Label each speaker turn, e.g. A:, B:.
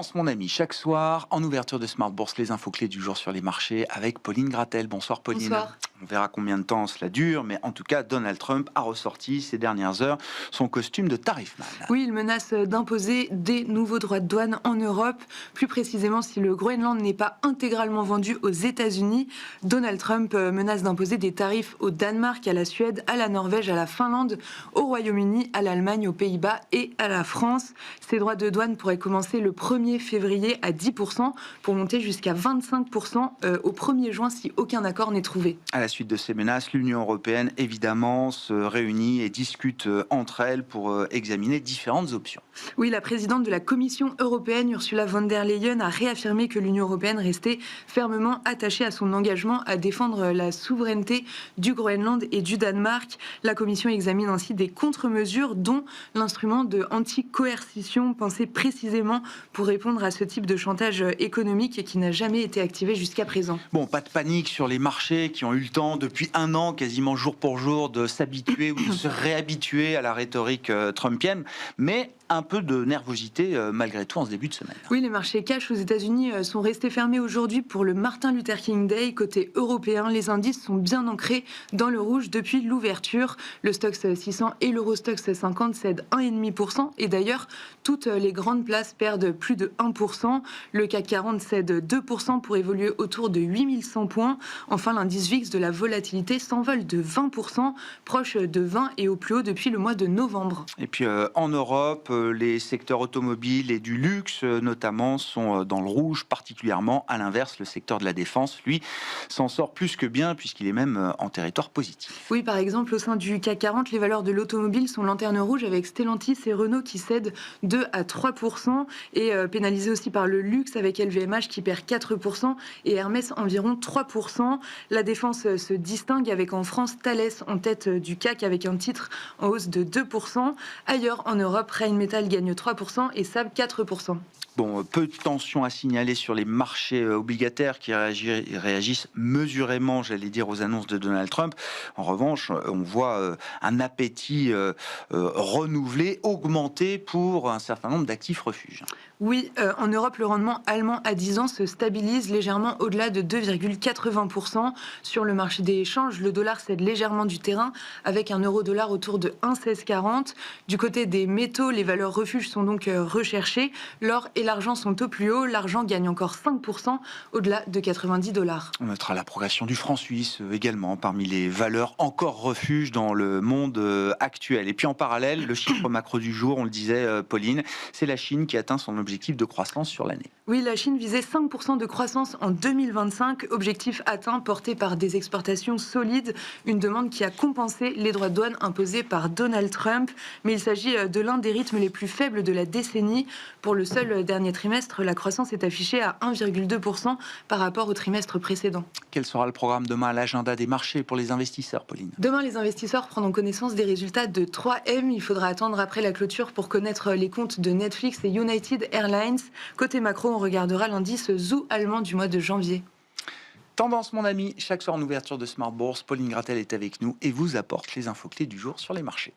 A: Tendance, mon ami, chaque soir, en ouverture de Smart Bourse, les infos clés du jour sur les marchés avec Pauline Gratel. Bonsoir Pauline.
B: Bonsoir.
A: On verra combien de temps cela dure, mais en tout cas, Donald Trump a ressorti ces dernières heures son costume de tarifman.
B: Oui, il menace d'imposer des nouveaux droits de douane en Europe. Plus précisément, si le Groenland n'est pas intégralement vendu aux États-Unis, Donald Trump menace d'imposer des tarifs au Danemark, à la Suède, à la Norvège, à la Finlande, au Royaume-Uni, à l'Allemagne, aux Pays-Bas et à la France. Ces droits de douane pourraient commencer le 1er février à 10% pour monter jusqu'à 25% au 1er juin si aucun accord n'est trouvé.
A: À la suite de ces menaces, l'Union européenne, évidemment, se réunit et discute entre elles pour examiner différentes options.
B: Oui, la présidente de la Commission européenne, Ursula von der Leyen, a réaffirmé que l'Union européenne restait fermement attachée à son engagement à défendre la souveraineté du Groenland et du Danemark. La Commission examine ainsi des contre-mesures, dont l'instrument de anti-coercition pensé précisément pour répondre à ce type de chantage économique et qui n'a jamais été activé jusqu'à présent.
A: Bon, pas de panique sur les marchés qui ont eu le temps depuis un an, quasiment jour pour jour, de s'habituer ou de se réhabituer à la rhétorique trumpienne, mais un peu de nervosité malgré tout en ce début de semaine.
B: Oui, les marchés cash aux États-Unis sont restés fermés aujourd'hui pour le Martin Luther King Day. Côté européen, les indices sont bien ancrés dans le rouge depuis l'ouverture. Le Stoxx 600 et l'Eurostoxx 50 cèdent 1,5% et d'ailleurs, toutes les grandes places perdent plus de 1%. Le CAC 40 cède 2% pour évoluer autour de 8100 points. Enfin, l'indice VIX de la volatilité s'envole de 20%, proche de 20 et au plus haut depuis le mois de novembre.
A: Et puis en Europe, les secteurs automobiles et du luxe notamment sont dans le rouge particulièrement. À l'inverse, le secteur de la défense, lui, s'en sort plus que bien puisqu'il est même en territoire positif.
B: Oui, par exemple, au sein du CAC 40, les valeurs de l'automobile sont lanterne rouge avec Stellantis et Renault qui cèdent 2 à 3% et pénalisés aussi par le luxe avec LVMH qui perd 4% et Hermès environ 3%. La défense se distingue avec en France Thales en tête du CAC avec un titre en hausse de 2%. Ailleurs en Europe, Rheinmetall gagne 3% et Saab 4%.
A: Bon, peu de tension à signaler sur les marchés obligataires qui réagissent mesurément, j'allais dire, aux annonces de Donald Trump. En revanche, on voit un appétit renouvelé, augmenté pour un certain nombre d'actifs refuges.
B: Oui, en Europe, le rendement allemand à 10 ans se stabilise légèrement au-delà de 2,80%. Sur le marché des échanges, le dollar cède légèrement du terrain avec un euro-dollar autour de 1,1640. Du côté des métaux, les valeurs refuges sont donc recherchées. L'or et l'argent sont au plus haut. L'argent gagne encore 5% au-delà de 90 $.
A: On notera la progression du franc suisse également parmi les valeurs encore refuges dans le monde actuel. Et puis en parallèle, le chiffre macro du jour, on le disait Pauline, c'est la Chine qui atteint son objectif de croissance sur l'année.
B: Oui, la Chine visait 5% de croissance en 2025, objectif atteint porté par des exportations solides, une demande qui a compensé les droits de douane imposés par Donald Trump. Mais il s'agit de l'un des rythmes les plus faibles de la décennie. Pour le seul dernier trimestre, la croissance est affichée à 1,2% par rapport au trimestre précédent.
A: Quel sera le programme demain à l'agenda des marchés pour les investisseurs, Pauline ?
B: Demain, les investisseurs prendront connaissance des résultats de 3M. Il faudra attendre après la clôture pour connaître les comptes de Netflix et United Airlines. Côté macro, on regardera l'indice ZOO allemand du mois de janvier.
A: Tendance, mon ami, chaque soir en ouverture de Smart Bourse, Pauline Gratel est avec nous et vous apporte les infos clés du jour sur les marchés.